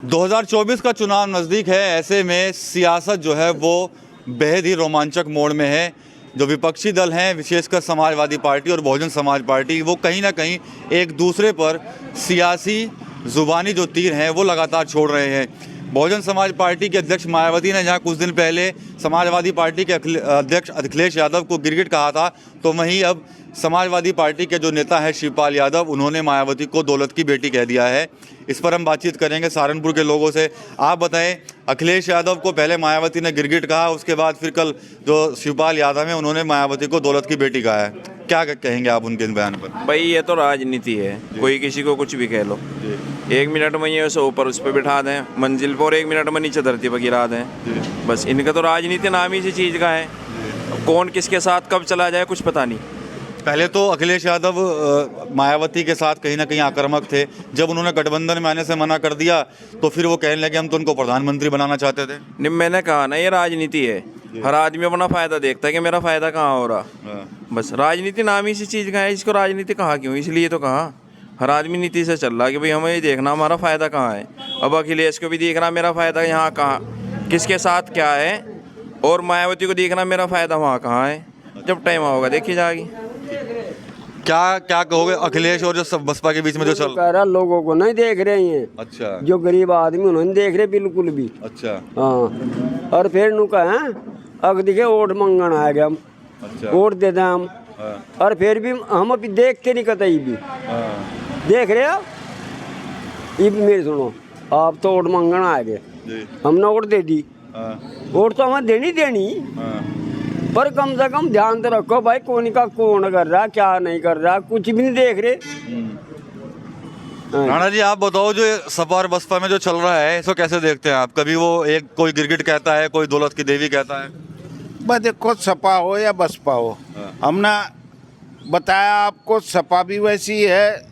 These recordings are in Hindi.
2024 का चुनाव नज़दीक है। ऐसे में सियासत जो है वो बेहद ही रोमांचक मोड़ में है। जो विपक्षी दल हैं, विशेषकर समाजवादी पार्टी और बहुजन समाज पार्टी, वो कहीं ना कहीं एक दूसरे पर सियासी ज़ुबानी जो तीर हैं वो लगातार छोड़ रहे हैं। बहुजन समाज पार्टी के अध्यक्ष मायावती ने जहां कुछ दिन पहले समाजवादी पार्टी के अध्यक्ष अखिलेश यादव को गिरगिट कहा था, तो वहीं अब समाजवादी पार्टी के जो नेता है शिवपाल यादव, उन्होंने मायावती को दौलत की बेटी कह दिया है। इस पर हम बातचीत करेंगे सहारनपुर के लोगों से। आप बताएं, अखिलेश यादव को पहले मायावती ने गिरगिट कहा, उसके बाद फिर कल जो शिवपाल यादव हैं उन्होंने मायावती को दौलत की बेटी कहा है। क्या कहेंगे आप उनके बयान पर? भाई ये तो राजनीति है, कोई किसी को कुछ भी कह लो। 1 मिनट में ये उसे ऊपर उस पर बिठा दें मंजिल पर, और 1 मिनट में नीचे धरती पर गिरा दें। बस इनका तो राजनीति नाम ही इसी चीज़ का है। कौन किसके साथ कब चला जाए कुछ पता नहीं। पहले तो अखिलेश यादव मायावती के साथ कहीं ना कहीं आक्रामक थे। जब उन्होंने गठबंधन में आने से मना कर दिया तो फिर वो कहने लगे हम तो उनको प्रधानमंत्री बनाना चाहते थे। नहीं, मैंने कहा ना ये राजनीति है। हर आदमी अपना फायदा देखता है कि मेरा फायदा कहाँ हो रहा। बस राजनीति नाम ही इसी चीज़ का है। इसको राजनीति कहा क्यों? इसलिए तो कहा हर आदमी नीति से चल रहा है कि भाई हमें ये देखना हमारा फ़ायदा कहाँ है। अब अखिलेश को भी देखना मेरा फ़ायदा यहाँ कहाँ, किसके साथ क्या है, और मायावती को देखना मेरा फ़ायदा वहाँ कहाँ है। जब टाइम होगा देखी जाएगी। क्या कहोगे अखिलेश और जो सब बसपा के बीच में जो चल रहा, लोगों को नहीं देख रहे हैं। अच्छा, जो गरीब आदमी उन्होंने देख रहे बिल्कुल भी। अच्छा, हाँ, और फिर नु कहा अग दिखे वोट मंगन आ गया हम। अच्छा, वोट दे दें हम। और फिर भी हम अभी देखते नहीं कतई भी। देख रहे हो ये भी मेरी सुनो, आप तो वोट मंगन आ गए, हमने वोट दे दी। वोट तो हमें देनी पर कम से कम ध्यान तो रखो भाई कौन का कौन कर रहा, क्या नहीं कर रहा, कुछ भी नहीं देख रहे। राणा जी आप बताओ, जो सपा और बसपा में जो चल रहा है इसको कैसे देखते हैं आप? कभी वो एक कोई गिरगिट कहता है, कोई दौलत की देवी कहता है। बस देखो, सपा हो या बसपा हो, हमने बताया आपको, सपा भी वैसी है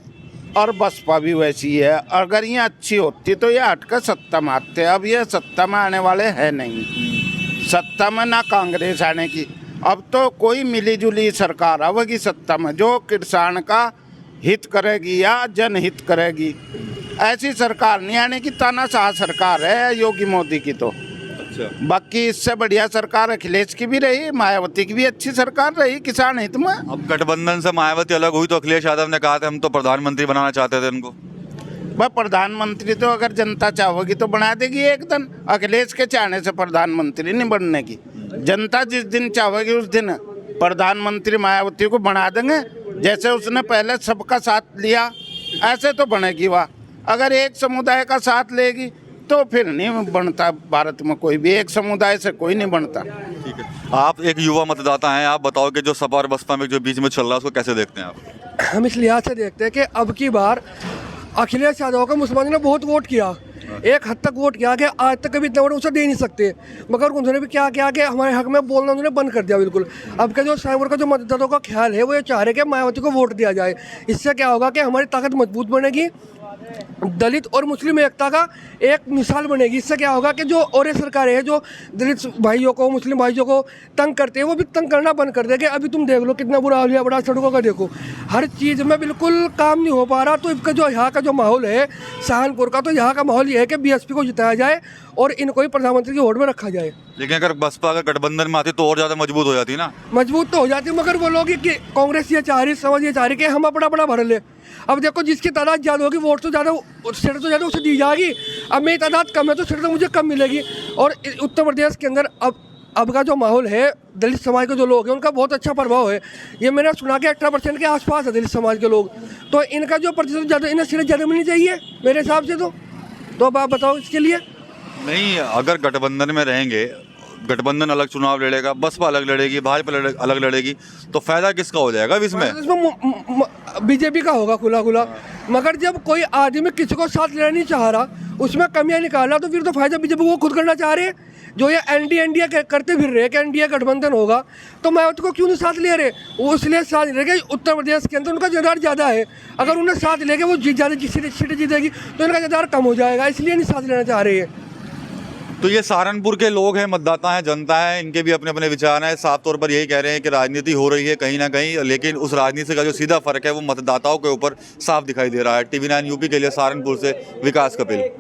और बसपा भी वैसी है। अगर ये अच्छी होती तो ये हटकर सत्ता में आते। अब ये सत्ता में आने वाले हैं नहीं, सत्ता में ना कांग्रेस आने की। अब तो कोई मिली-जुली सरकार आवेगी सत्ता में, जो किसान का हित करेगी या जनहित करेगी। ऐसी सरकार नहीं आने की। तानाशाह सरकार है योगी मोदी की तो। बाकी इससे बढ़िया सरकार अखिलेश की भी रही, मायावती की भी अच्छी सरकार रही किसान हित में। अब गठबंधन से मायावती अलग हुई तो अखिलेश यादव ने कहा था हम तो प्रधानमंत्री बनाना चाहते थे उनको। वह प्रधानमंत्री तो अगर जनता चाहेगी तो बना देगी एक दिन। अखिलेश के चाहने से प्रधानमंत्री नहीं बनने की। जनता जिस दिन चाहेगी उस दिन प्रधानमंत्री मायावती को बना देंगे। जैसे उसने पहले सबका साथ लिया ऐसे तो बनेगी वह। अगर एक समुदाय का साथ लेगी तो फिर नहीं बनता। भारत में कोई भी एक समुदाय से कोई नहीं बनता। ठीक है, आप एक युवा मतदाता हैं, आप बताओ कि जो सपा और बसपा में जो बीच में चल रहा है उसको कैसे देखते हैं आप? हम इस लिहाज से देखते हैं कि अब की बार अखिलेश यादव को मुसलमानों ने बहुत वोट किया, एक हद तक वोट किया कि आज तक कभी इतना वोट उसे दे नहीं सकते। मगर उन्होंने भी क्या किया कि हमारे हक में बोलना उन्होंने बंद कर दिया बिल्कुल। अब का जो साइबर का जो मतदाताओं का ख्याल है वो ये चाह रहे कि मायावती को वोट दिया जाए। इससे क्या होगा कि हमारी ताकत मजबूत बनेगी, दलित और मुस्लिम एकता का एक मिसाल बनेगी। इससे क्या होगा कि जो और सरकारें हैं जो दलित भाइयों को, मुस्लिम भाइयों को तंग करते हैं, वो भी तंग करना बंद कर देंगे। अभी तुम देख लो कितना बुरा हाल है, बड़ा सड़कों का देखो, हर चीज़ में बिल्कुल काम नहीं हो पा रहा। तो इसका जो यहाँ का जो माहौल है सहारनपुर का, तो यहाँ का माहौल ये है कि बीएसपी को जिताया जाए और इनको ही प्रधानमंत्री की होड़ में रखा जाए। लेकिन अगर बसपा अगर गठबंधन में आती तो और ज़्यादा मजबूत हो जाती ना। मजबूत तो हो जाती, मगर वो लोग कि कांग्रेस ये चाह रही, समझ ये चाह रही कि हम अपना भर ले। अब देखो जिसकी तादाद ज़्यादा होगी वोट तो ज़्यादा, सीट तो ज़्यादा उसे दी जाएगी। अब मेरी तादाद कम है तो सीट तो मुझे कम मिलेगी। और उत्तर प्रदेश के अंदर अब का जो माहौल है, दलित समाज के जो लोग हैं उनका बहुत अच्छा प्रभाव है। ये मैंने सुना कि 18% के आसपास है दलित समाज के लोग। तो इनका जो प्रतिशत ज़्यादा, इन्हें सीटें ज़्यादा मिलनी चाहिए मेरे हिसाब से। तो अब आप बताओ इसके लिए। नहीं, अगर गठबंधन में रहेंगे, गठबंधन अलग चुनाव लड़ेगा, बसपा अलग लड़ेगी, भाजपा अलग लड़ेगी, तो फायदा किसका हो जाएगा इसमें? बीजेपी का होगा खुला। मगर जब कोई आदमी किसी को साथ लेना नहीं चाह रहा, उसमें कमियां निकाल रहा, तो फिर तो फायदा बीजेपी को खुद करना चाह रहे हैं। जो ये एनडीए करते फिर रहे कि एनडीए गठबंधन होगा, तो मायावती को क्यों नहीं साथ ले रहे? वो इसलिए साथ ले रहे कि उत्तर प्रदेश के अंदर उनका जदार ज़्यादा है। अगर उन्हें साथ लेके वो ज़्यादा सीटें जीतेगी तो इनका जदार कम हो जाएगा, इसलिए नहीं साथ लेना चाह रहे हैं। तो ये सहारनपुर के लोग हैं, मतदाता हैं, जनता है, इनके भी अपने अपने विचार हैं। साफ तौर पर यही कह रहे हैं कि राजनीति हो रही है कहीं ना कहीं, लेकिन उस राजनीति का जो सीधा फर्क है वो मतदाताओं के ऊपर साफ दिखाई दे रहा है। TV9 यूपी के लिए सहारनपुर से विकास कपिल।